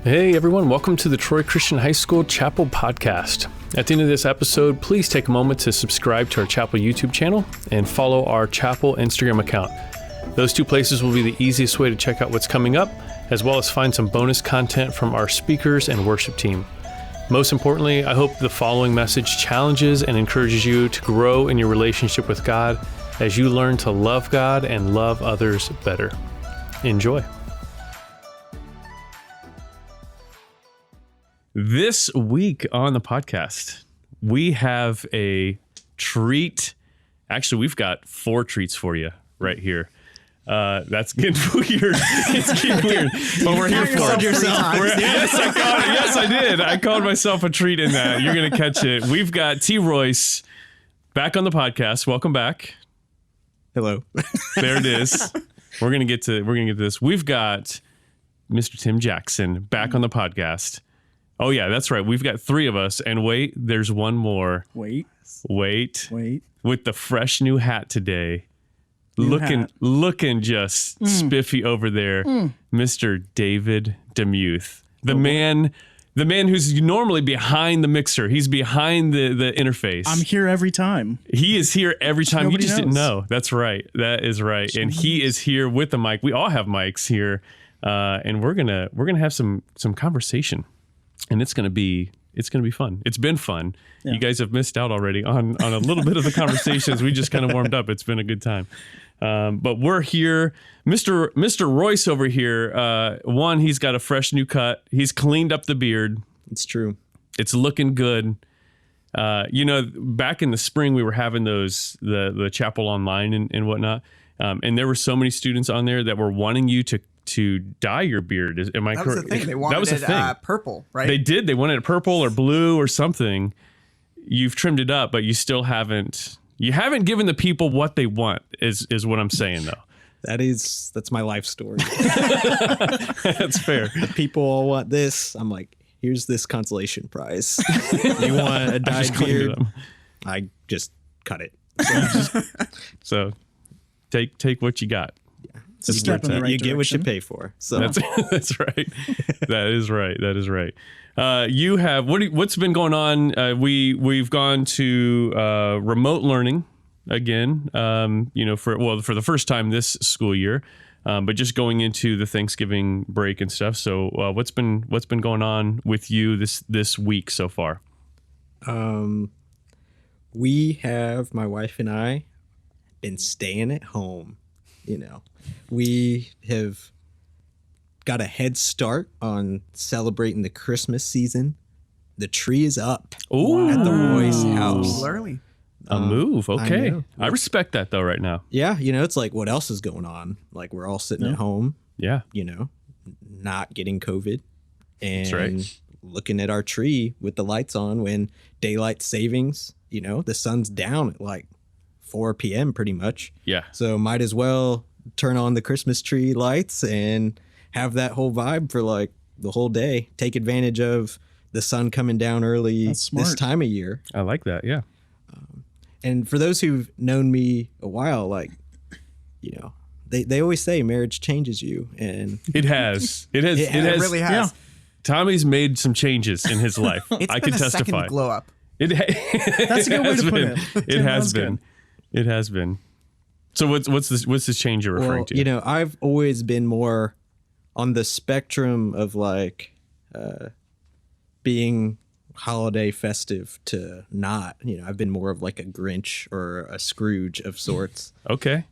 Hey everyone, welcome to the Troy Christian High School Chapel Podcast. At the end of this episode, please take a moment to subscribe to our Chapel YouTube channel and follow our Chapel Instagram account. Those two places will be the easiest way to check out what's coming up, as well as find some bonus content from our speakers and worship team. Most importantly, I hope the following message challenges and encourages you to grow in your relationship with God as you learn to love God and love others better. Enjoy. This week on the podcast, we have a treat. Actually, we've got 4 treats for you right here. That's getting weird. It's getting weird. But we're here for it. Yes, I did. I called myself a treat in that. You're going to catch it. We've got Royce back on the podcast. Welcome back. Hello. There it is. We're going to get to this. We've got Mr. Tim Jackson back on the podcast. Oh, yeah, that's right. We've got 3 of us. And wait, there's one more. Wait. With the fresh new hat today. Looking just spiffy over there. Mr. David Demuth. The man who's normally behind the mixer. He's behind the interface. I'm here every time. He is here every time. You just knows. didn't know. That's right. That is right. And he is here with the mic. We all have mics here. And we're gonna have some conversation. And it's gonna be fun. It's been fun. Yeah. You guys have missed out already on a little bit of the conversations. We just kind of warmed up. It's been a good time. But we're here. Mr. Royce over here. He's got a fresh new cut. He's cleaned up the beard. It's true. It's looking good. Back in the spring we were having the chapel online and whatnot. And there were so many students on there that were wanting you to dye your beard. Am I correct? That was the thing. They wanted it purple, right? They did. They wanted it purple or blue or something. You've trimmed it up, but you still haven't. You haven't given the people what they want. Is what I'm saying though. That's my life story. That's fair. The people all want this. I'm like, here's this consolation prize. You want a dyed beard? I just cut it. So take what you got. It's a step in the right you direction. Get what you pay for. So that's right. That is right. You have what's been going on? We've gone to remote learning again. For the first time this school year, but just going into the Thanksgiving break and stuff. So what's been going on with you this week so far? We have, my wife and I, been staying at home. We have got a head start on celebrating the Christmas season. The tree is up at the Royce house. Early. A move. Okay. I respect that though right now. Yeah. It's like, what else is going on? Like, we're all sitting at home. Yeah. Not getting COVID. And that's right. Looking at our tree with the lights on when daylight savings, the sun's down at like 4 p.m. pretty much. Yeah. So might as well turn on the Christmas tree lights and have that whole vibe for like the whole day. Take advantage of the sun coming down early this time of year. I like that. Yeah. And for those who've known me a while, like, they always say marriage changes you, and it has. It really has. Yeah. Tommy's made some changes in his life. I can testify. Second glow up. That's a good way to put it. It has been. It has been. So what's this change you're referring to? I've always been more on the spectrum of like being holiday festive to not. I've been more of like a Grinch or a Scrooge of sorts. Okay.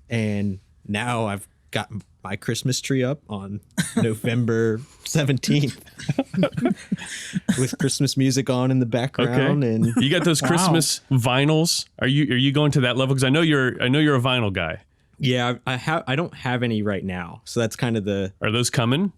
And now I've got my Christmas tree up on November 17th with Christmas music on in the background. Okay. And you got those Christmas vinyls. Are you going to that level? Because I know you're a vinyl guy. Yeah, I don't have any right now. So that's kind of Are those coming?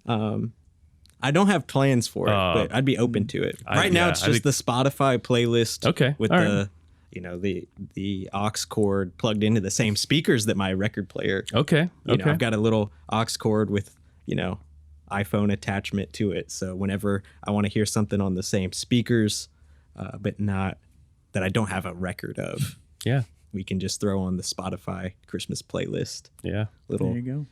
I don't have plans for it, but I'd be open to it. Right now it's just the Spotify playlist. Okay. With the aux cord plugged into the same speakers that my record player. Okay. I've got a little aux cord with, iPhone attachment to it. So whenever I want to hear something on the same speakers, but not that I don't have a record of. Yeah. We can just throw on the Spotify Christmas playlist. Yeah. There you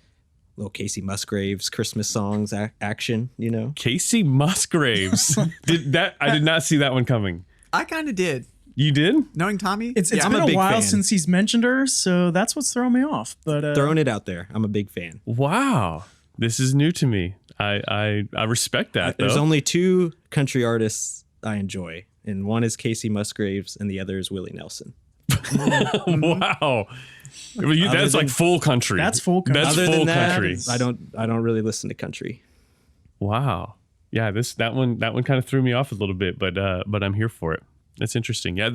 go. little Casey Musgraves Christmas songs action, Casey Musgraves. I did not see that one coming. I kind of did. You did? Knowing Tommy? It's I'm been a a big while fan. since he's mentioned her, so that's what's throwing me off. But Throwing it out there. I'm a big fan. Wow. This is new to me. I respect that, though. There's only 2 country artists I enjoy, and one is Casey Musgraves and the other is Willie Nelson. Wow. That's like full country. That's full country. That's Other full than that, country. I don't really listen to country. Wow. Yeah, that one kind of threw me off a little bit, but I'm here for it. That's interesting. Yeah,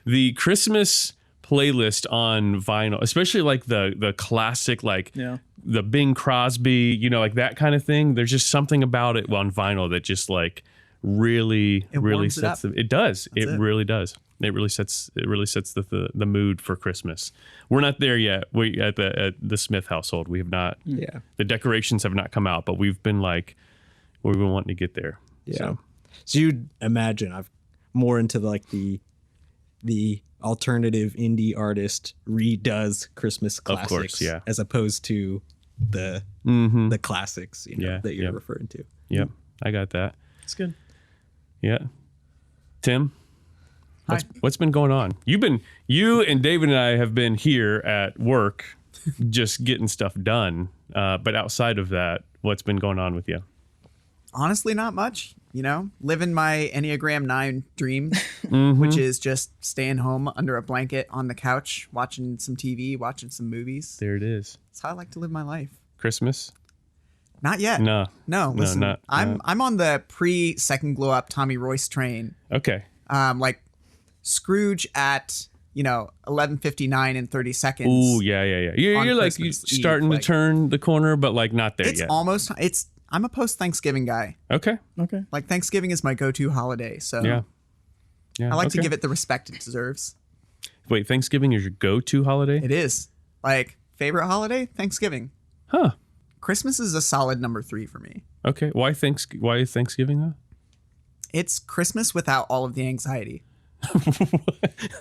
the Christmas playlist on vinyl, especially like the classic, like the Bing Crosby, like that kind of thing. There's just something about it on vinyl that just like really sets it does. It really does. It really sets the mood for Christmas. We're not there yet. We at the Smith household, we have not. Yeah. The decorations have not come out, but we've been wanting to get there. Yeah. So you'd imagine I'm more into like the alternative indie artist redoes Christmas classics, Of course, yeah. as opposed to the classics, that you're referring to. Yep, I got that. it's good. Yeah, Tim, Hi. what's been going on? You and David and I have been here at work, just getting stuff done. But outside of that, what's been going on with you? Honestly, not much. Living my Enneagram 9 dream, which is just staying home under a blanket on the couch, watching some TV, watching some movies. There it is. That's how I like to live my life. Christmas? Not yet. No. Listen, I'm on the pre-second glow up Tommy Royce train. Okay. Like Scrooge at 11:59 and 30 seconds. Ooh, yeah. You're like Christmas Eve, starting to like- turn the corner, but like not there It's yet. almost. I'm a post-Thanksgiving guy. Okay. Like Thanksgiving is my go-to holiday, so Yeah. I like to okay. give it the respect it deserves. Thanksgiving Thanksgiving is your go-to holiday? It is. Like, favorite holiday? Thanksgiving. Huh. Christmas is a solid number 3 for me. Okay. Why Thanksgiving though? It's Christmas without all of the anxiety.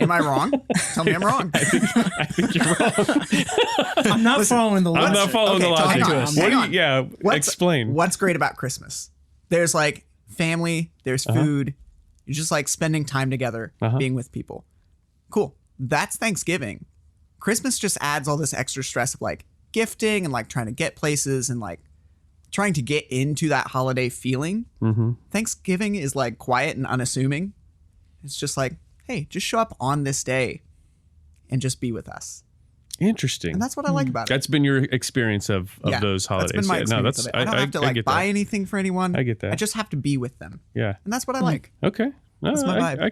Am I wrong? Tell me I'm wrong. I think you're wrong. I'm not following the I'm logic. not following the Okay, logic. hang on, What hang do on. you, yeah, explain. What's great about Christmas? There's like family, there's food. You're just like spending time together, being with people. Cool. That's Thanksgiving. Christmas just adds all this extra stress of like gifting and like trying to get places and like trying to get into that holiday feeling. Thanksgiving is like quiet and unassuming. It's just like, hey, just show up on this day and just be with us. Interesting. And that's what I like about it. That's been your experience of those holidays. That's been my experience of it. I don't have to like get buy that. anything for anyone. I get that. I just have to be with them. Yeah. And that's what I like. Okay. No, That's my vibe.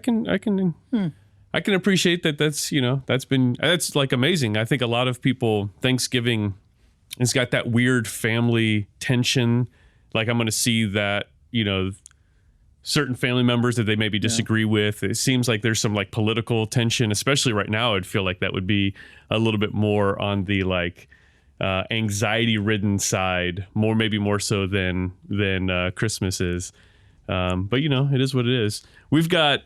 I can appreciate that. That's like amazing. I think a lot of people, Thanksgiving has got that weird family tension. Like I'm going to see that, certain family members that they maybe disagree with. It seems like there's some like political tension, especially right now. I'd feel like that would be a little bit more on the like anxiety ridden side, maybe more so than Christmas is. But it is what it is. We've got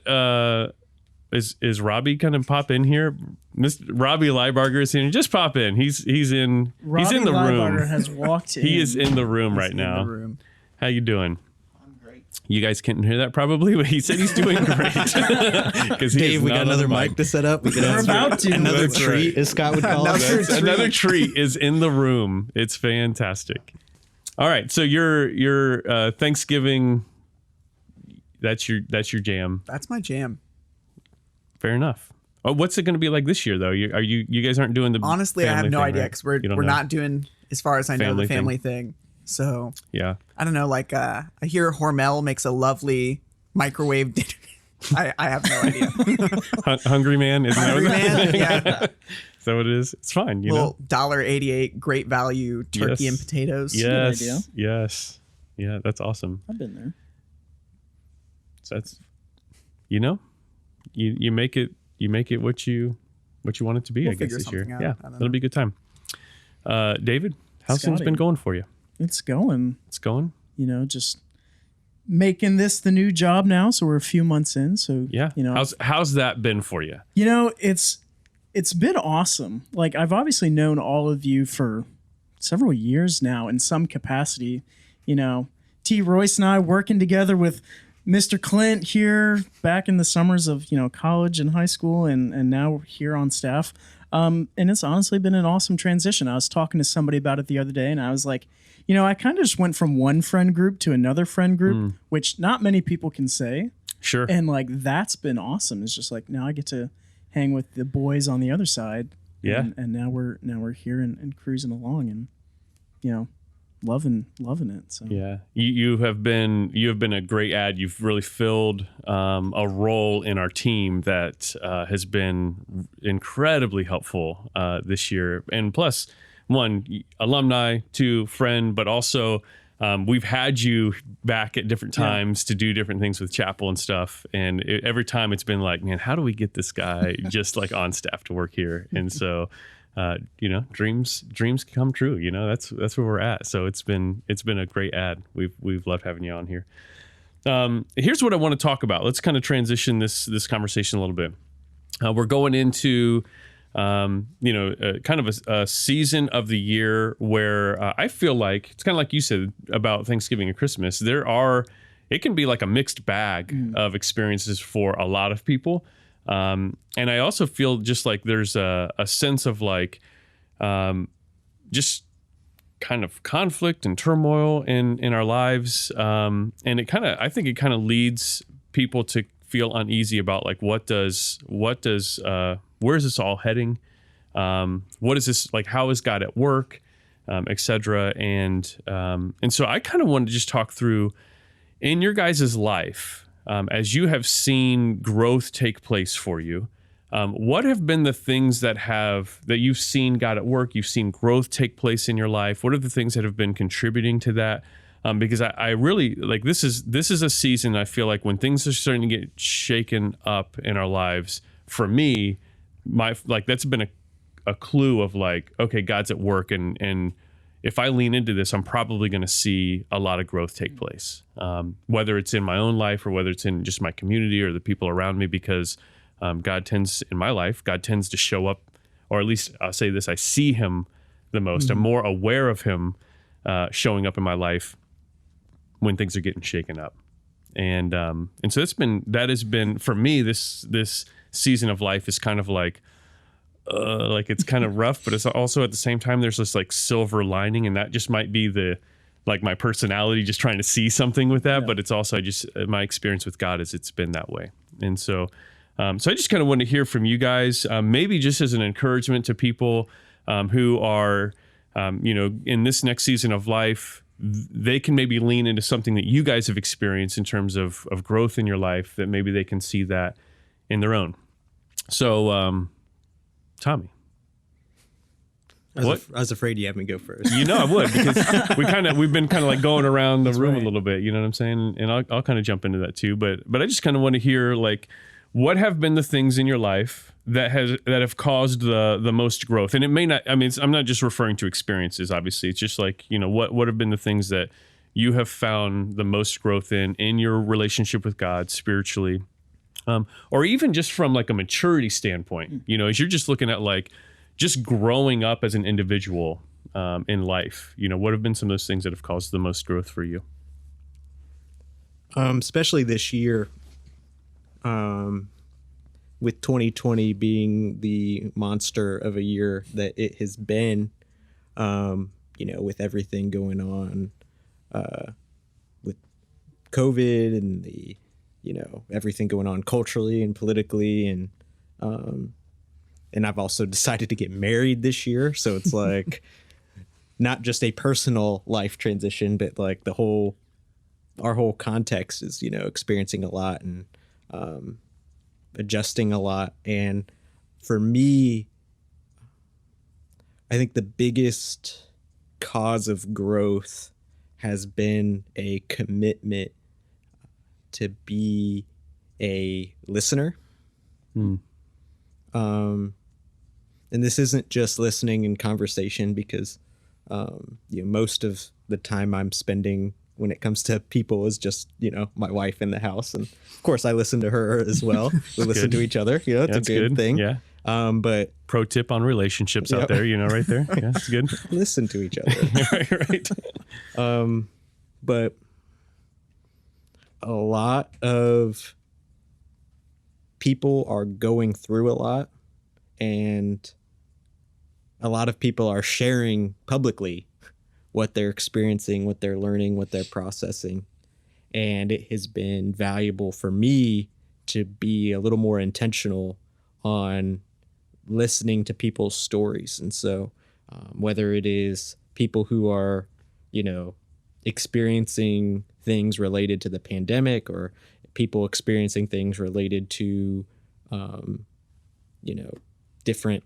is Robbie kind of pop in here? Robbie Leibarger is in. Just pop in. He's in the room. Has walked in. He is in the room right In now. the room. How you doing? You guys can't hear that probably, but he said he's doing great. Dave, we got another mic to set up. We We're about to. another That's treat, right. as Scott would call it. Another treat is in the room. It's fantastic. All right, so your Thanksgiving, that's your jam. That's my jam. Fair enough. Oh, what's it going to be like this year though? You guys aren't doing the Honestly, I have family no thing, idea right? because we're You don't know? not doing, as far as I know, Family the family thing. So Yeah. I don't know. Like I hear Hormel makes a lovely microwave dinner. I have no idea. Hungry Man, isn't that what Hungry Man, yeah. Is that what it is? It's fine, Little $1.88, great value turkey Yes. and potatoes. Yes. idea. Yes. Yeah, that's awesome. I've been there. So that's you make it what you want it to be, We'll I guess, figure this year. something out. Yeah. I don't It'll know. be a good time. David, how's things Scotty. been going for you? It's going. It's going? Just making this the new job now. So we're a few months in. So Yeah. How's that been for you? it's been awesome. Like I've obviously known all of you for several years now in some capacity. You know, Royce and I working together with Mr. Clint here back in the summers of, you know, college and high school, and now here on staff. And it's honestly been an awesome transition. I was talking to somebody about it the other day, and I was like, you know, I kind of just went from one friend group to another friend group, which not many people can say. Sure. And like, that's been awesome. It's just like, now I get to hang with the boys on the other side. Yeah. And now we're here and cruising along, and, you know, loving it. So yeah, you have been a great add. You've really filled a role in our team that has been incredibly helpful this year. And plus, one, alumni, two, friend, but also we've had you back at different times to do different things with chapel and stuff. And every time it's been like, man, how do we get this guy just like on staff to work here? And so. You know, dreams come true. You know, that's where we're at. So it's been a great ad. We've loved having you on here. Here's what I want to talk about. Let's kind of transition this conversation a little bit. We're going into kind of a season of the year where I feel like it's kind of like you said about Thanksgiving and Christmas. It can be like a mixed bag of experiences for a lot of people. And I also feel just like there's a sense of like, just kind of conflict and turmoil in our lives. And I think it kind of leads people to feel uneasy about like, where's this all heading? What is this like? How is God at work? Et cetera. And so I kind of wanted to just talk through in your guys' life, as you have seen growth take place for you, what have been the things that you've seen God at work, you've seen growth take place in your life? What are the things that have been contributing to that? Because I really like this is a season I feel like when things are starting to get shaken up in our lives. For me, that's been a clue of like, okay, God's at work, and if I lean into this, I'm probably going to see a lot of growth take place, whether it's in my own life or whether it's in just my community or the people around me, because God tends to show up, or at least I'll say this, I see him the most. I'm more aware of him showing up in my life when things are getting shaken up. And so that has been for me, this season of life is kind of like it's kind of rough, but it's also at the same time there's this like silver lining, and that just might be my personality just trying to see something with that. Yeah. But it's also my experience with God is it's been that way. And so I just kind of want to hear from you guys, maybe just as an encouragement to people who are in this next season of life. They can maybe lean into something that you guys have experienced in terms of growth in your life, that maybe they can see that in their own. So Tommy. I was afraid you had me go first. You know I would, because we've been kind of like going around the room a little bit, you know what I'm saying? And I'll kind of jump into that too. But I just kind of want to hear like, what have been the things in your life that have caused the most growth? And it may not, I'm not just referring to experiences, obviously. It's just like, what have been the things that you have found the most growth in your relationship with God spiritually? Or even just from like a maturity standpoint, as you're just looking at like just growing up as an individual in life, what have been some of those things that have caused the most growth for you? Especially this year, with 2020 being the monster of a year that it has been, with everything going on with COVID and the everything going on culturally and politically, and I've also decided to get married this year, so it's like not just a personal life transition, but like our whole context is experiencing a lot and adjusting a lot. And for me, I think the biggest cause of growth has been a commitment to be a listener. And this isn't just listening and conversation, because most of the time I'm spending when it comes to people is just my wife in the house, and of course I listen to her as well. We listen to each other. It's a good thing. Yeah. But Pro tip on relationships out there, right there. Yeah, it's good. listen to each other. right. But a lot of people are going through a lot, and a lot of people are sharing publicly what they're experiencing, what they're learning, what they're processing. And it has been valuable for me to be a little more intentional on listening to people's stories. And so whether it is people who are, experiencing things related to the pandemic, or people experiencing things related to, different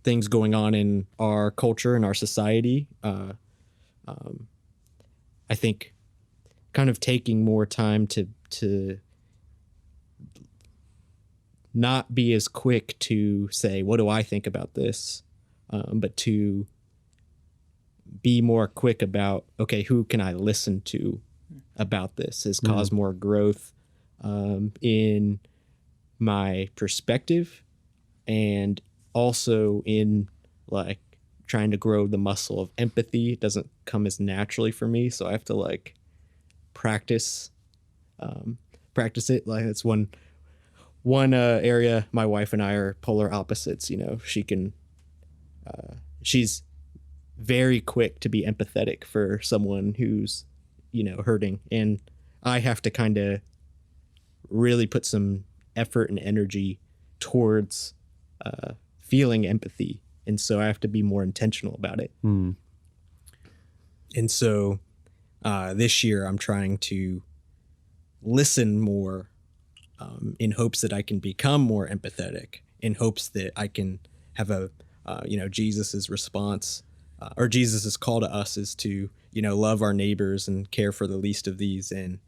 things going on in our culture and our society, I think kind of taking more time to not be as quick to say, what do I think about this? But to be more quick about, okay, who can I listen to about this has caused more growth in my perspective, and also in like trying to grow the muscle of empathy. It doesn't come as naturally for me, so I have to practice it. Like it's one area. My wife and I are polar opposites. She's very quick to be empathetic for someone who's hurting, and I have to kind of really put some effort and energy towards feeling empathy, and so I have to be more intentional about it. And so this year I'm trying to listen more, in hopes that I can become more empathetic, in hopes that I can have a Jesus's response, or Jesus's call to us is to love our neighbors and care for the least of these. And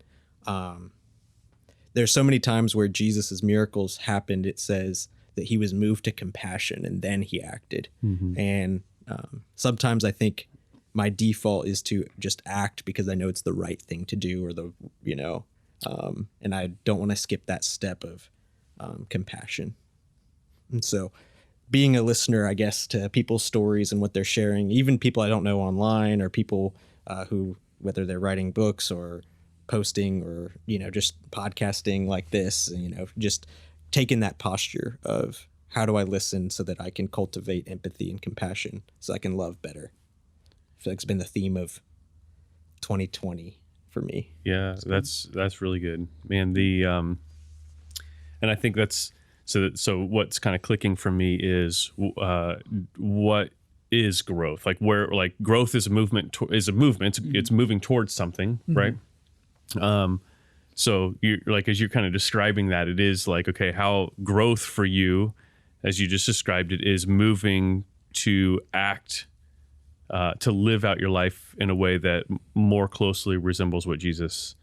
there's so many times where Jesus's miracles happened, it says that he was moved to compassion and then he acted. And sometimes I think my default is to just act because I know it's the right thing to do, or and I don't want to skip that step of compassion. And so being a listener, I guess, to people's stories and what they're sharing, even people I don't know online, or people who, whether they're writing books or posting or, just podcasting like this, just taking that posture of how do I listen so that I can cultivate empathy and compassion so I can love better. I feel like it's been the theme of 2020 for me. Yeah, that's really good, man. And I think that's so what's kind of clicking for me is what is growth? Like where growth is a movement. It's moving towards something, right? So you as you're kind of describing that, it is okay, how growth for you, as you just described it, is moving to act, to live out your life in a way that more closely resembles what Jesus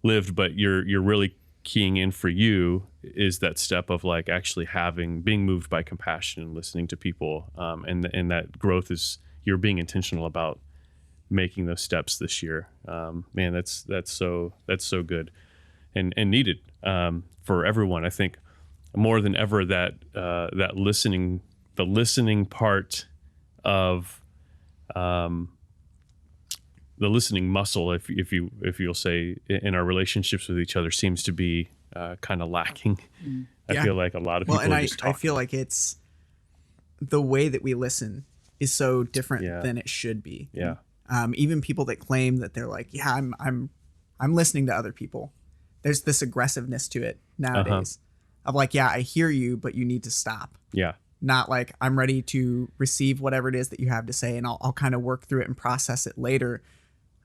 lived. But you're really keying in for you is that step of actually being moved by compassion and listening to people. And that growth is you're being intentional about making those steps this year. Man, that's so good and needed for everyone. I think more than ever that the listening part of the listening muscle, if you'll say, in our relationships with each other seems to be kind of lacking. I feel like a lot of people are just talking. I feel like it's the way that we listen is so different than it should be. Yeah. Even people that claim that they're I'm listening to other people. There's this aggressiveness to it nowadays of I hear you, but you need to stop. Yeah. Not I'm ready to receive whatever it is that you have to say, and I'll kind of work through it and process it later.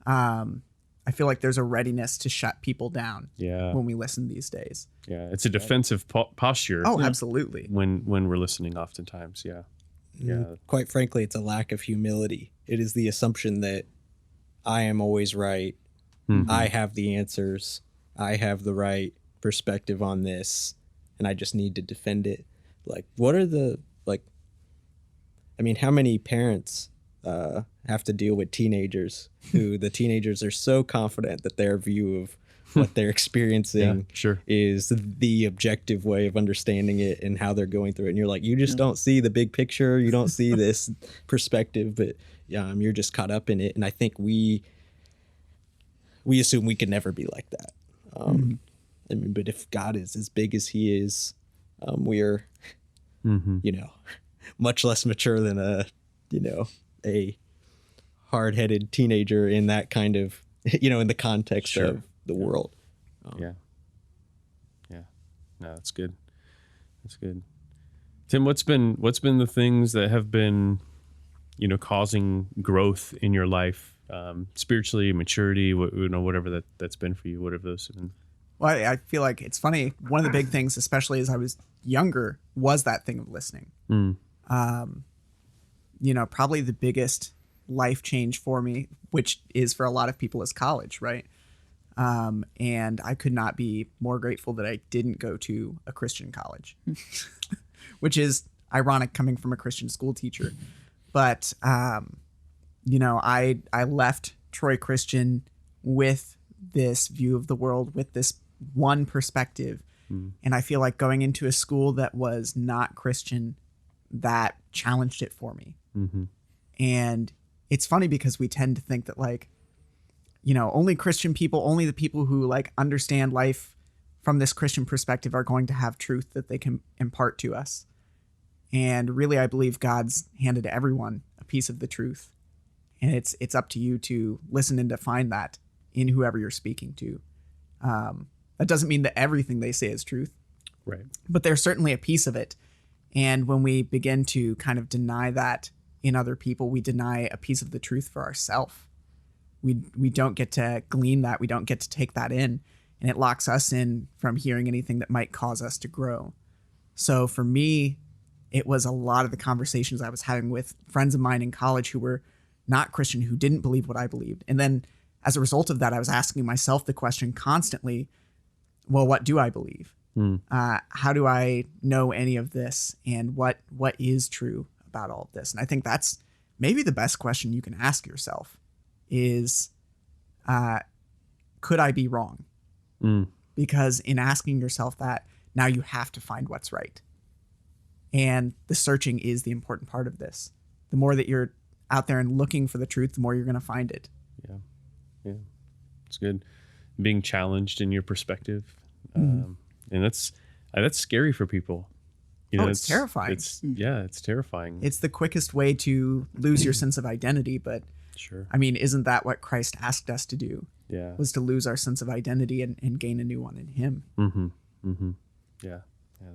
I feel like there's a readiness to shut people down when we listen these days. Yeah, it's a defensive posture. Oh, absolutely. When we're listening oftentimes, yeah. Quite frankly, it's a lack of humility. It is the assumption that I am always right. I have the answers. I have the right perspective on this, and I just need to defend it. What are the how many parents have to deal with teenagers who the teenagers are so confident that their view of what they're experiencing sure. is the objective way of understanding it and how they're going through it. And you're like, you just don't see the big picture. You don't see this perspective, but you're just caught up in it. And I think we assume we can never be like that. I mean, but if God is as big as he is, we're, much less mature than a hard-headed teenager in that kind of, in the context of the world. Yeah. No, that's good. That's good. Tim, what's been the things that have been, causing growth in your life, spiritually, maturity, whatever that's been for you, whatever those have been? Well, I feel like it's funny. One of the big things, especially as I was younger, was that thing of listening. Probably the biggest life change for me, which is for a lot of people, is college, right? And I could not be more grateful that I didn't go to a Christian college, which is ironic coming from a Christian school teacher. But, I left Troy Christian with this view of the world, with this one perspective. And I feel like going into a school that was not Christian, that challenged it for me. And it's funny because we tend to think that only Christian people, only the people who understand life from this Christian perspective are going to have truth that they can impart to us. And really, I believe God's handed everyone a piece of the truth. And it's up to you to listen and to find that in whoever you're speaking to. That doesn't mean that everything they say is truth. Right. But there's certainly a piece of it. And when we begin to kind of deny that in other people, we deny a piece of the truth for ourselves. We don't get to glean that. We don't get to take that in. And it locks us in from hearing anything that might cause us to grow. So for me, it was a lot of the conversations I was having with friends of mine in college who were not Christian, who didn't believe what I believed. And then as a result of that, I was asking myself the question constantly, well, what do I believe? How do I know any of this? And what is true about all of this? And I think that's maybe the best question you can ask yourself is, could I be wrong? Because in asking yourself that, now you have to find what's right. And the searching is the important part of this. The more that you're out there and looking for the truth, the more you're going to find it. Yeah. It's good. Being challenged in your perspective. And that's scary for people. It's terrifying. It's terrifying. It's the quickest way to lose your sense of identity. But sure. I mean, isn't that what Christ asked us to do? Yeah. Was to lose our sense of identity and gain a new one in him. Yeah,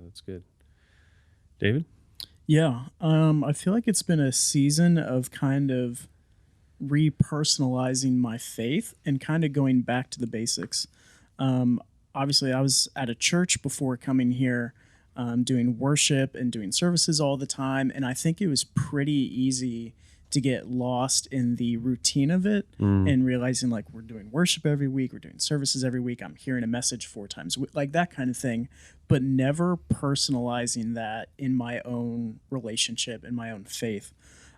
that's good. David? Yeah. I feel like it's been a season of kind of repersonalizing my faith and kind of going back to the basics. Obviously, I was at a church before coming here, doing worship and doing services all the time. And I think it was pretty easy to get lost in the routine of it and realizing we're doing worship every week, we're doing services every week, I'm hearing a message 4 times, that kind of thing, but never personalizing that in my own relationship, in my own faith.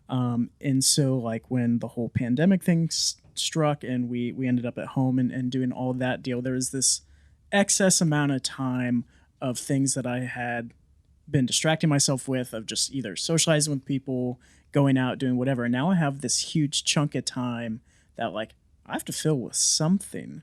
And so when the whole pandemic thing struck and we ended up at home and doing all that deal, there was this excess amount of time of things that I had been distracting myself with, of just either socializing with people, going out, doing whatever. And now I have this huge chunk of time that I have to fill with something.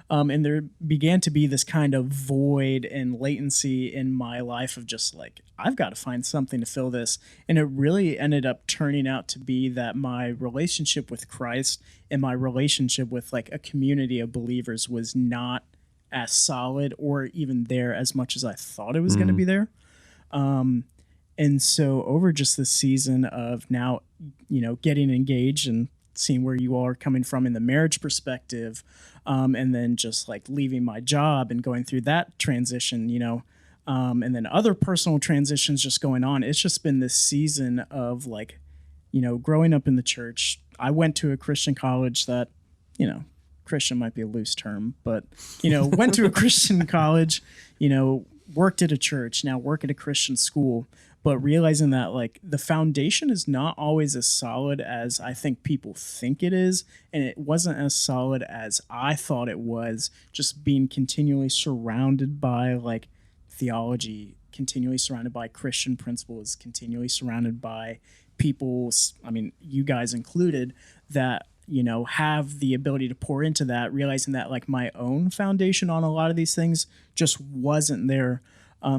And there began to be this kind of void and latency in my life of just I've got to find something to fill this. And it really ended up turning out to be that my relationship with Christ and my relationship with a community of believers was not as solid or even there as much as I thought it was going to be there. And so over just this season of now, getting engaged and seeing where you all are coming from in the marriage perspective, and then just leaving my job and going through that transition, and then other personal transitions just going on. It's just been this season of growing up in the church. I went to a Christian college that, Christian might be a loose term, but, went to a Christian college, worked at a church, now work at a Christian school. but realizing that like the foundation is not always as solid as I think people think it is, and it wasn't as solid as I thought it was, just being continually surrounded by like theology, continually surrounded by Christian principles, continually surrounded by people, I mean, you guys included, that, you know, have the ability to pour into that, realizing that like my own foundation on a lot of these things just wasn't there.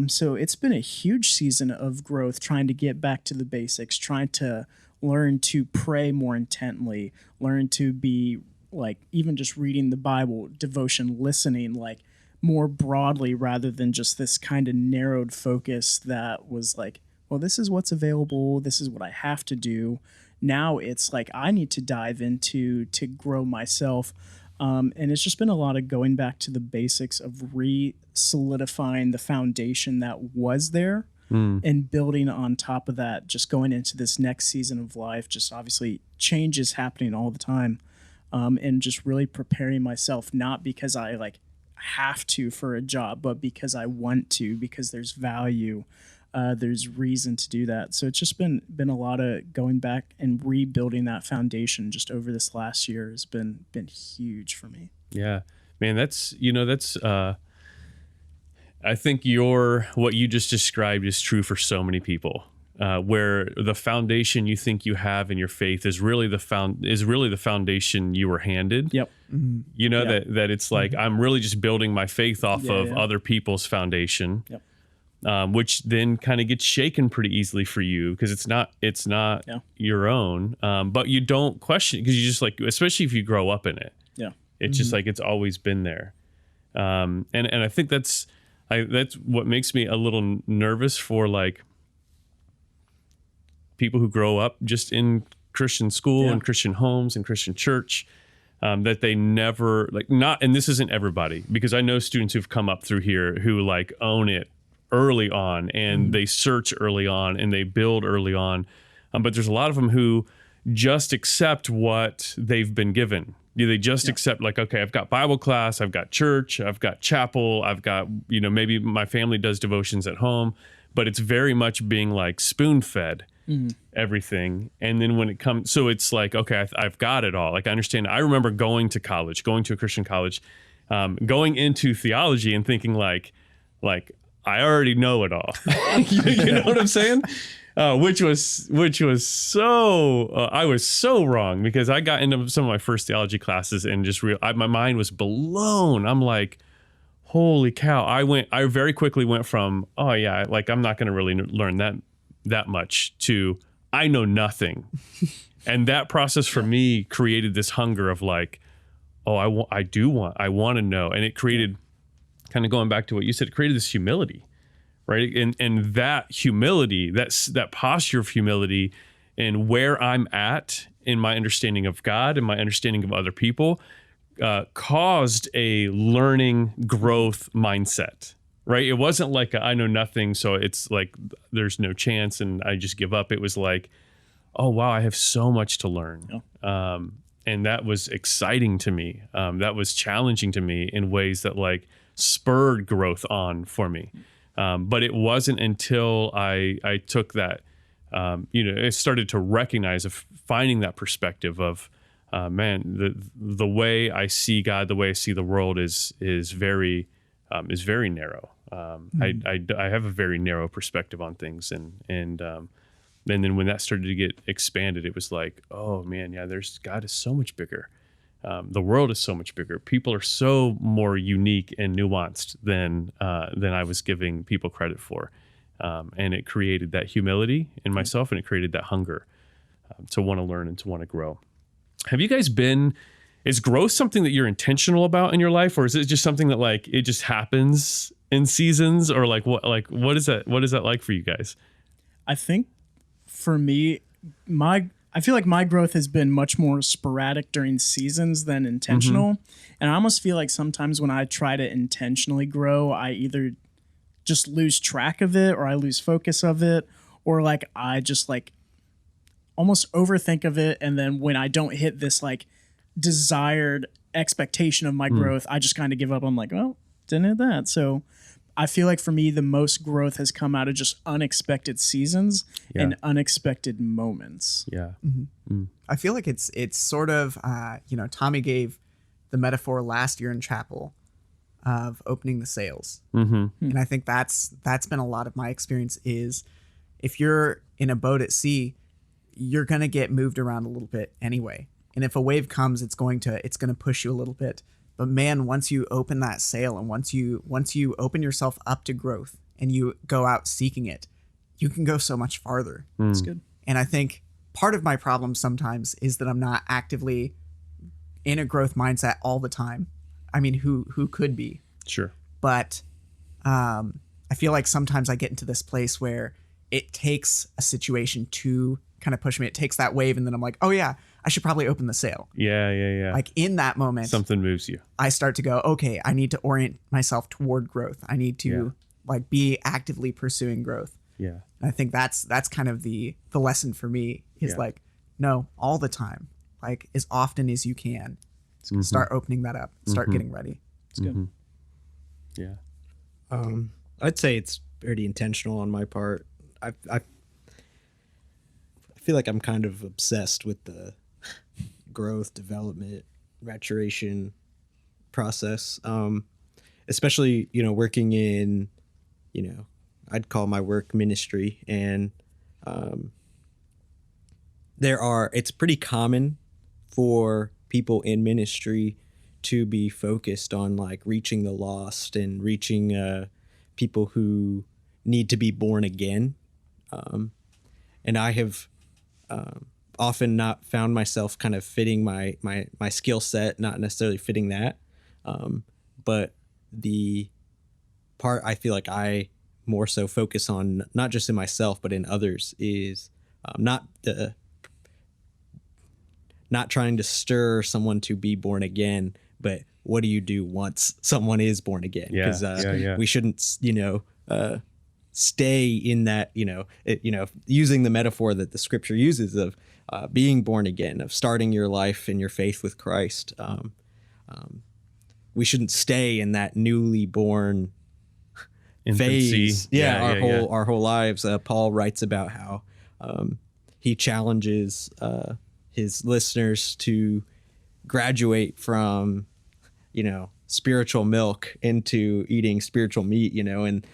So it's been a huge season of growth, trying to get back to the basics, trying to learn to pray more intently, learn to be like even just reading the Bible, devotion, listening, like more broadly rather than just this kind of narrowed focus that was like, well, this is what's available, this is what I have to do. Now it's like I need to dive into to grow myself. And it's just been a lot of going back to the basics of re-solidifying the foundation that was there and building on top of that, just going into this next season of life. Just obviously change is happening all the time, and just really preparing myself, not because I like have to for a job, but because I want to, because there's value. There's reason to do that. So it's just been a lot of going back and rebuilding that foundation just over this last year has been huge for me. Yeah, man, that's I think what you just described is true for so many people, where the foundation you think you have in your faith is really the foundation you were handed. Yep. Mm-hmm. You know, that it's like, I'm really just building my faith off of other people's foundation. Yep. Which then kind of gets shaken pretty easily for you because it's not your own. But you don't question it because you just like, especially if you grow up in it. Yeah. It's just like it's always been there. And I think that's what makes me a little nervous for like people who grow up just in Christian school and Christian homes and Christian church. That they never and this isn't everybody, because I know students who've come up through here who like own it early on and they search early on and they build early on. But there's a lot of them who just accept what they've been given. They just accept like, okay, I've got Bible class, I've got church, I've got chapel, I've got, you know, maybe my family does devotions at home, but it's very much being like spoon fed everything. And then when it comes, so it's like, okay, I've got it all. Like I understand. I remember going to a Christian college, going into theology and thinking like, I already know it all. You know what I'm saying? Which was so I was so wrong, because I got into some of my first theology classes and just my mind was blown. I'm like, holy cow! I very quickly went from like I'm not going to really learn that much to I know nothing, and that process for me created this hunger of like, I want to know, and it created. Kind of going back to what you said, it created this humility, right? And that humility, that posture of humility, and where I'm at in my understanding of God and my understanding of other people, caused a learning growth mindset, right? It wasn't like I know nothing, so it's like there's no chance and I just give up. It was like, oh wow, I have so much to learn. Yeah. And that was exciting to me. That was challenging to me in ways that like spurred growth on for me. But it wasn't until I took that, I started to recognize of finding that perspective of, the way I see God, the way I see the world is very narrow. I have a very narrow perspective on things, and then when that started to get expanded, it was like, oh man, yeah, God is so much bigger. The world is so much bigger. People are so more unique and nuanced than I was giving people credit for. And it created that humility in myself, and it created that hunger to want to learn and to want to grow. Have you guys is growth something that you're intentional about in your life, or is it just something that like it just happens in seasons, or what is that? What is that like for you guys? I think for me, I feel like my growth has been much more sporadic during seasons than intentional. And I almost feel like sometimes when I try to intentionally grow, I either just lose track of it, or I lose focus of it, or like I just like almost overthink of it. And then when I don't hit this like desired expectation of my growth, I just kind of give up. I'm like, well, didn't hit that. So I feel like for me, the most growth has come out of just unexpected seasons and unexpected moments. Yeah. I feel like it's sort of, Tommy gave the metaphor last year in chapel of opening the sails. And I think that's been a lot of my experience is if you're in a boat at sea, you're going to get moved around a little bit anyway. And if a wave comes, it's going to push you a little bit. But man, once you open that sail and once you open yourself up to growth and you go out seeking it, you can go so much farther. That's good. And I think part of my problem sometimes is that I'm not actively in a growth mindset all the time. I mean, who could be? Sure. But I feel like sometimes I get into this place where it takes a situation to kind of push me. It takes that wave and then I'm like, oh yeah, I should probably open the sail. Yeah. Like in that moment, Something moves you. I start to go, okay, I need to orient myself toward growth. I need to like be actively pursuing growth. Yeah. And I think that's kind of the lesson for me is like, no, all the time, like as often as you can, start opening that up, start getting ready. It's good. Yeah. I'd say it's pretty intentional on my part. I feel like I'm kind of obsessed with the growth, development, maturation process. Especially, working in, I'd call my work ministry, and it's pretty common for people in ministry to be focused on like reaching the lost and reaching people who need to be born again. And I have often not found myself kind of fitting my skill set, not necessarily fitting that. But the part I feel like I more so focus on, not just in myself, but in others, is not trying to stir someone to be born again, but what do you do once someone is born again? Because we shouldn't, stay in that, using the metaphor that the scripture uses of being born again, of starting your life in your faith with Christ. We shouldn't stay in that newly born Infancy. phase. Our whole lives. Paul writes about how he challenges his listeners to graduate from, spiritual milk into eating spiritual meat, and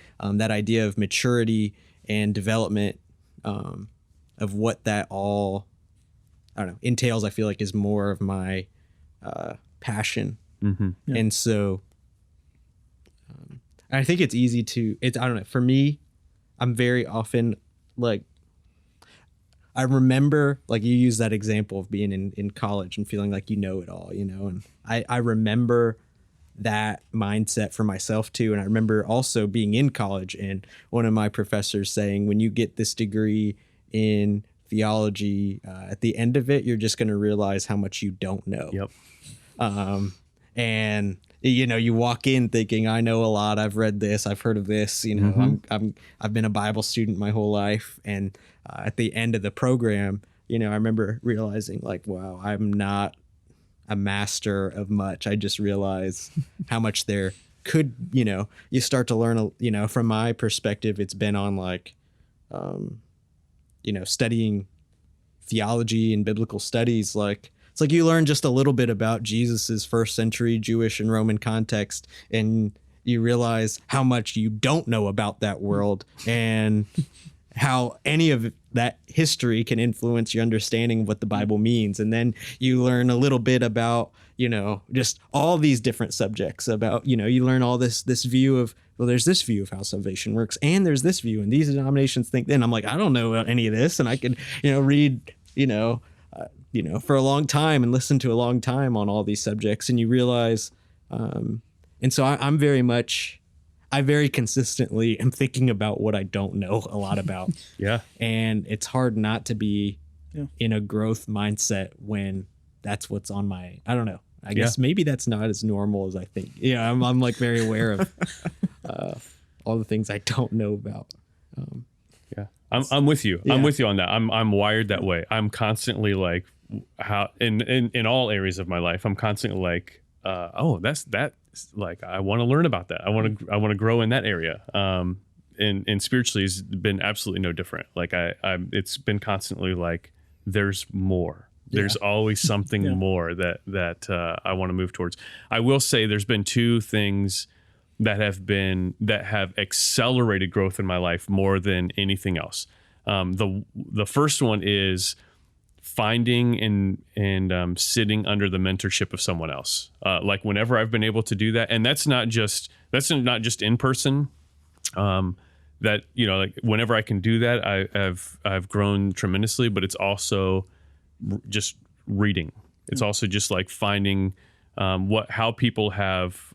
that idea of maturity and development, of what that all, entails, I feel like is more of my passion. And so I think it's easy to, for me, I'm very often like, I remember, like you use that example of being in college and feeling like it all, and I remember that mindset for myself too. And I remember also being in college and one of my professors saying, when you get this degree in theology, at the end of it, you're just going to realize how much you don't know. Yep. And you walk in thinking, I know a lot. I've read this. I've heard of this. I've been a Bible student my whole life. And at the end of the program, I remember realizing like, wow, I'm not a master of much. I just realized how much there could, you start to learn, from my perspective, it's been on like, studying theology and biblical studies. Like, it's like you learn just a little bit about Jesus's first century Jewish and Roman context, and you realize how much you don't know about that world and how any of that history can influence your understanding of what the Bible means. And then you learn a little bit about, just all these different subjects about, you learn all this view of, well, there's this view of how salvation works, and there's this view, and these denominations think. Then I'm like, I don't know any of this, and I could, read, for a long time and listen to a long time on all these subjects, and you realize, and so I very consistently am thinking about what I don't know a lot about. Yeah. And it's hard not to be in a growth mindset when that's what's on my, I don't know. I guess maybe that's not as normal as I think. Yeah. I'm like very aware of all the things I don't know about. Yeah. I'm with you. Yeah. I'm with you on that. I'm wired that way. I'm constantly like, how in all areas of my life, I'm constantly like, that's like, I want to learn about that. I want to grow in that area. And spiritually has been absolutely no different. Like it's been constantly like, there's more. There's always something more that I want to move towards. I will say there's been two things that have accelerated growth in my life more than anything else. The first one is finding and sitting under the mentorship of someone else. Like whenever I've been able to do that, and that's not just in person. That, you know, like whenever I can do that, I've grown tremendously. But it's also just reading. It's also just like finding how people have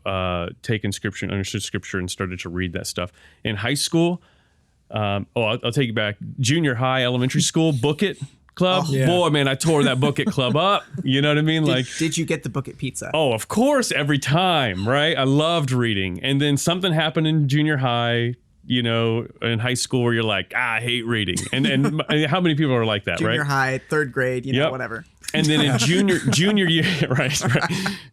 taken scripture and understood scripture and started to read that stuff. In high school, I'll take you back. Junior high, elementary school, Book It Club. Boy, man, I tore that Book It Club up. You know what I mean? Did you get the Book It pizza? Oh, of course, every time, right? I loved reading. And then something happened in junior high, you know, in high school where you're like, I hate reading. And how many people are like that, junior right? High, third grade, you know, whatever. And then in junior year, right,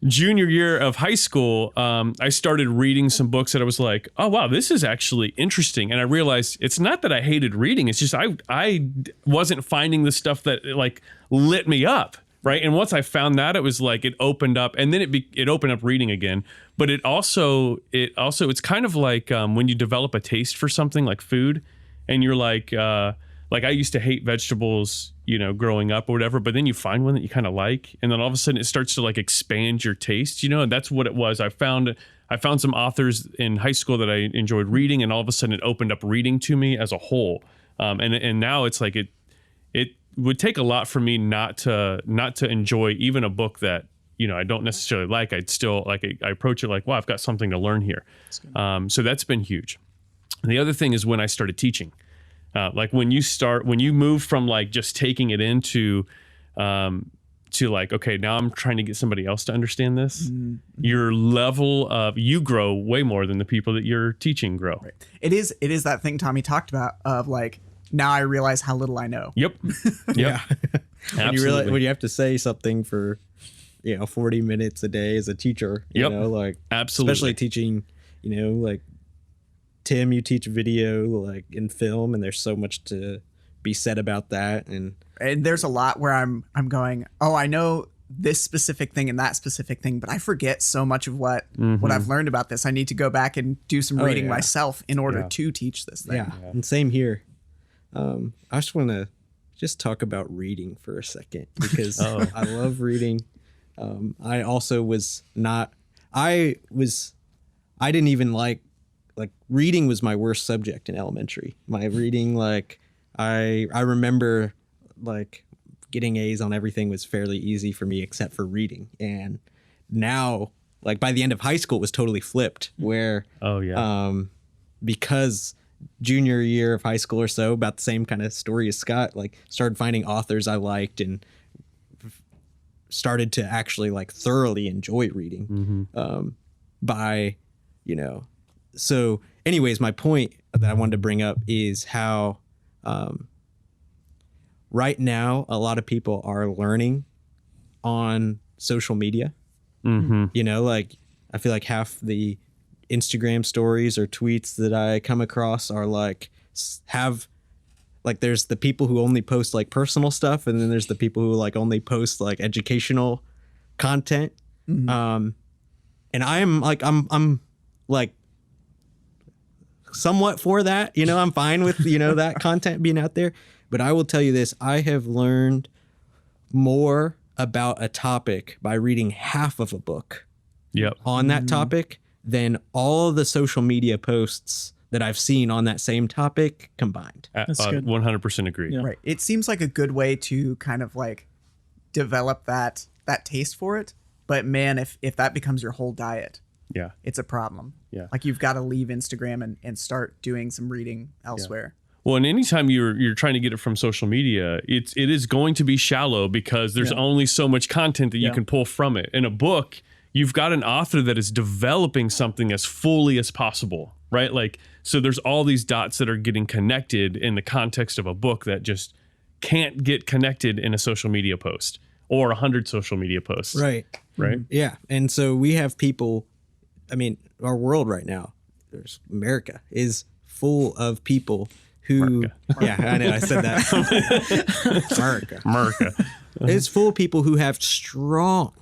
junior year of high school, I started reading some books that I was like, oh, wow, this is actually interesting. And I realized it's not that I hated reading. It's just I wasn't finding the stuff that like lit me up. Right. And once I found that, it was like it opened up, and then it opened up reading again. But it's kind of like when you develop a taste for something like food, and you're like I used to hate vegetables, you know, growing up or whatever. But then you find one that you kind of like, and then all of a sudden it starts to like expand your taste, you know, and that's what it was. I found some authors in high school that I enjoyed reading, and all of a sudden it opened up reading to me as a whole. And now it's like it would take a lot for me not to enjoy even a book that, you know, I don't necessarily like. I'd still like, I approach it like, wow, I've got something to learn here. So that's been huge. And the other thing is when I started teaching, like when you move from like just taking it into, to like, okay, now I'm trying to get somebody else to understand this. Mm-hmm. Your level of, you grow way more than the people that you're teaching grow. Right. It is that thing Tommy talked about of like, now I realize how little I know. Yep. Yeah. When you have to say something for, you know, 40 minutes a day as a teacher, you know, like, absolutely, especially teaching, you know, like Tim, you teach video, like in film, and there's so much to be said about that. And there's a lot where I'm going, oh, I know this specific thing and that specific thing, but I forget so much of what I've learned about this. I need to go back and do some reading myself in order to teach this thing. Yeah. And same here. I just want to talk about reading for a second, because I love reading. I also I didn't even like reading was my worst subject in elementary. My reading, like I remember like getting A's on everything was fairly easy for me except for reading. And now, like by the end of high school, it was totally flipped where, because junior year of high school or so, about the same kind of story as Scott, like started finding authors I liked and started to actually like thoroughly enjoy reading by, you know. So anyways, my point that I wanted to bring up is how right now a lot of people are learning on social media. You know, like I feel like half the Instagram stories or tweets that I come across are like there's the people who only post like personal stuff, and then there's the people who like only post like educational content. And I'm like somewhat for that, you know. I'm fine with, you know, that content being out there, but I will tell you this, I have learned more about a topic by reading half of a book on that topic than all the social media posts that I've seen on that same topic combined. 100% agree. Yeah. Right. It seems like a good way to kind of like develop that taste for it. But man, if that becomes your whole diet, it's a problem. Yeah. Like you've got to leave Instagram and start doing some reading elsewhere. Well, and anytime you're trying to get it from social media, it is going to be shallow because there's only so much content that you can pull from it. In a book, you've got an author that is developing something as fully as possible, right? Like, so there's all these dots that are getting connected in the context of a book that just can't get connected in a social media post or 100 social media posts. Right. Right. Yeah. And so we have people, I mean, our world right now, there's America is full of people who, yeah, I know I said that. America. It's full of people who have strong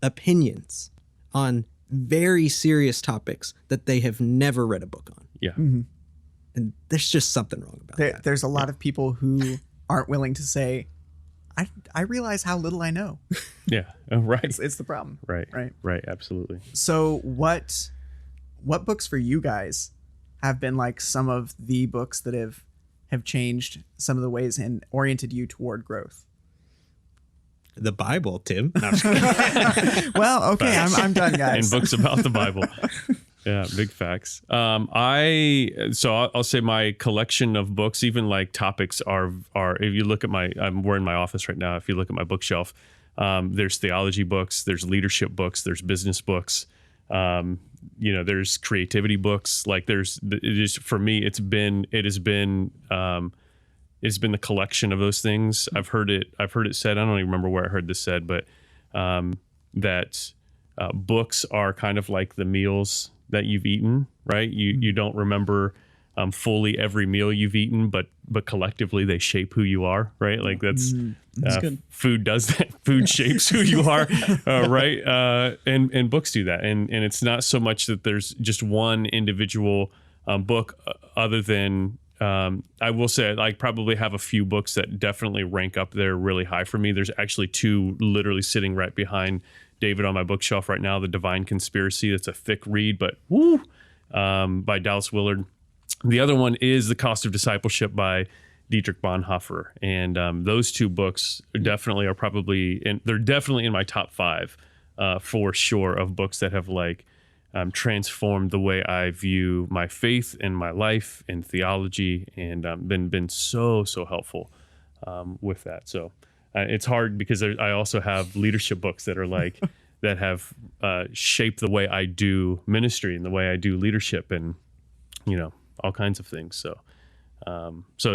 opinions on very serious topics that they have never read a book on. Yeah. And there's just something wrong about that. There's a lot of people who aren't willing to say, I realize how little I know. Yeah. Right. It's the problem. Right. Absolutely. So what books for you guys have been like some of the books that have changed some of the ways and oriented you toward growth? The Bible, Tim. No, I'm just kidding. Well, okay, I'm done, guys. And books about the Bible. Yeah, big facts. I'll say my collection of books, even like topics are if you look at we're in my office right now. If you look at my bookshelf, there's theology books, there's leadership books, there's business books, there's creativity books. Like for me, it's been the collection of those things. I've heard it said, I don't even remember where I heard this said, but that books are kind of like the meals that you've eaten, right? You don't remember fully every meal you've eaten, but collectively they shape who you are, right? Like that's good. Food does that. Food shapes who you are, right? And books do that. And it's not so much that there's just one individual book, other than I will say I probably have a few books that definitely rank up there really high for me. There's actually two literally sitting right behind David on my bookshelf right now. The Divine Conspiracy. That's a thick read, but by Dallas Willard. The other one is The Cost of Discipleship by Dietrich Bonhoeffer. And those two books definitely are they're definitely in my top 5 for sure of books that have transformed the way I view my faith and my life and theology, and been so helpful with that. So it's hard because I also have leadership books that are that have shaped the way I do ministry and the way I do leadership, and all kinds of things. So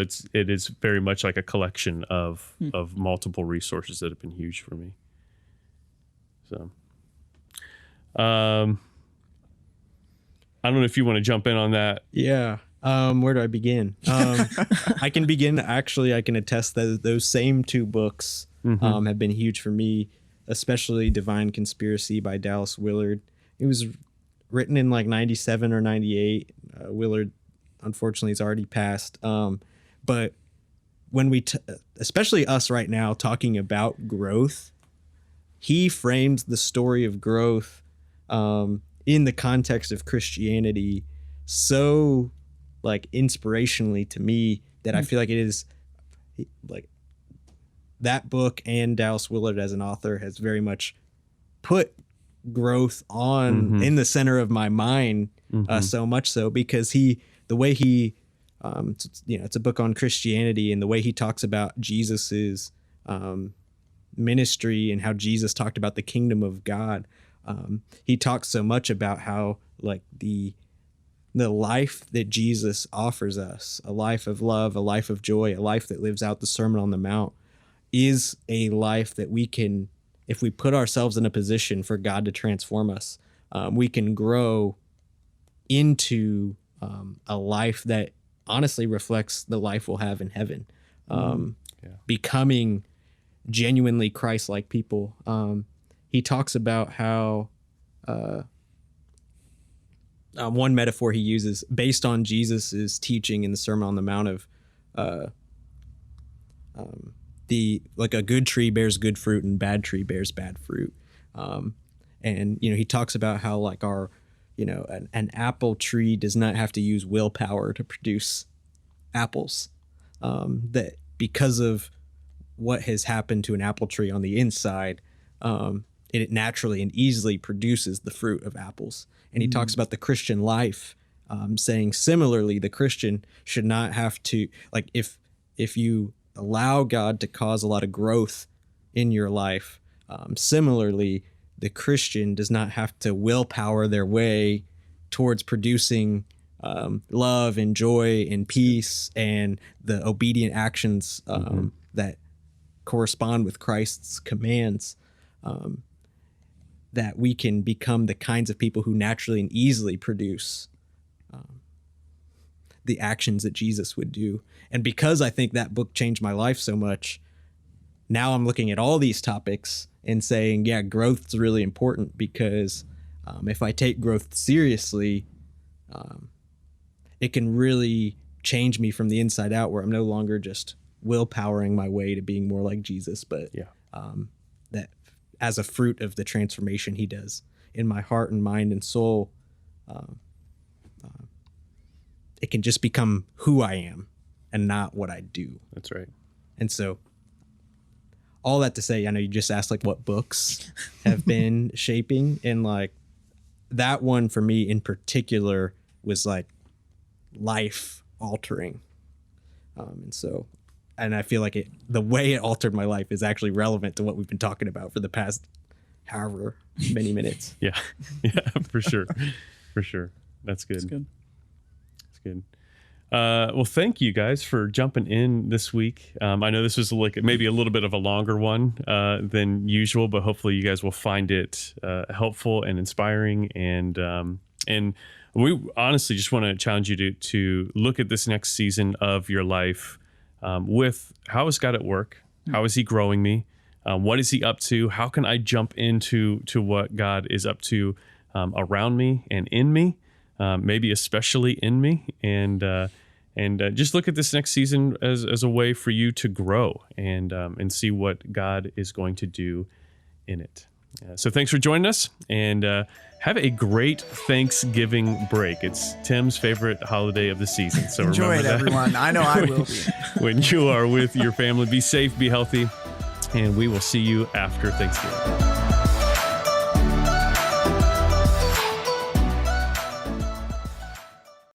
it is very much like a collection of multiple resources that have been huge for me. So I don't know if you want to jump in on that. Yeah. Where do I begin? I can begin. Actually, I can attest that those same 2 books have been huge for me, especially Divine Conspiracy by Dallas Willard. It was written in 97 or 98. Willard, unfortunately, is already passed. But when we, especially us right now, talking about growth, he frames the story of growth in the context of Christianity so inspirationally to me that I feel like it is that book and Dallas Willard as an author has very much put growth on in the center of my mind, so much so because the way he it's a book on Christianity, and the way he talks about Jesus's ministry and how Jesus talked about the kingdom of God. He talks so much about how the life that Jesus offers us, a life of love, a life of joy, a life that lives out the Sermon on the Mount, is a life that we can, if we put ourselves in a position for God to transform us, we can grow into a life that honestly reflects the life we'll have in heaven, becoming genuinely Christ-like people. He talks about how one metaphor he uses based on Jesus's teaching in the Sermon on the Mount of a good tree bears good fruit and bad tree bears bad fruit. And he talks about how our an apple tree does not have to use willpower to produce apples. That because of what has happened to an apple tree on the inside, it naturally and easily produces the fruit of apples. And he talks about the Christian life, saying similarly, the Christian should not have to, if you allow God to cause a lot of growth in your life, similarly, the Christian does not have to willpower their way towards producing love and joy and peace and the obedient actions that correspond with Christ's commands, that we can become the kinds of people who naturally and easily produce the actions that Jesus would do. And because I think that book changed my life so much, now I'm looking at all these topics and saying, yeah, growth's really important, because if I take growth seriously, it can really change me from the inside out, where I'm no longer just willpowering my way to being more like Jesus, but that as a fruit of the transformation he does in my heart and mind and soul, it can just become who I am and not what I do. That's right. And so all that to say, I know you just asked like what books have been shaping, and like that one for me in particular was like life altering. And I feel like the way it altered my life is actually relevant to what we've been talking about for the past however many minutes. Yeah, for sure. For sure. That's good. That's good. Well, thank you guys for jumping in this week. I know this was like maybe a little bit of a longer one than usual, but hopefully you guys will find it helpful and inspiring. And we honestly just want to challenge you to look at this next season of your life with how is God at work? How is he growing me? What is he up to? How can I jump into what God is up to around me and in me? Maybe especially in me, and just look at this next season as a way for you to grow and see what God is going to do in it. So thanks for joining us, and have a great Thanksgiving break. It's Tim's favorite holiday of the season. So enjoy remember it, that. everyone. I know I will be. When you are with your family, be safe, be healthy, and we will see you after Thanksgiving.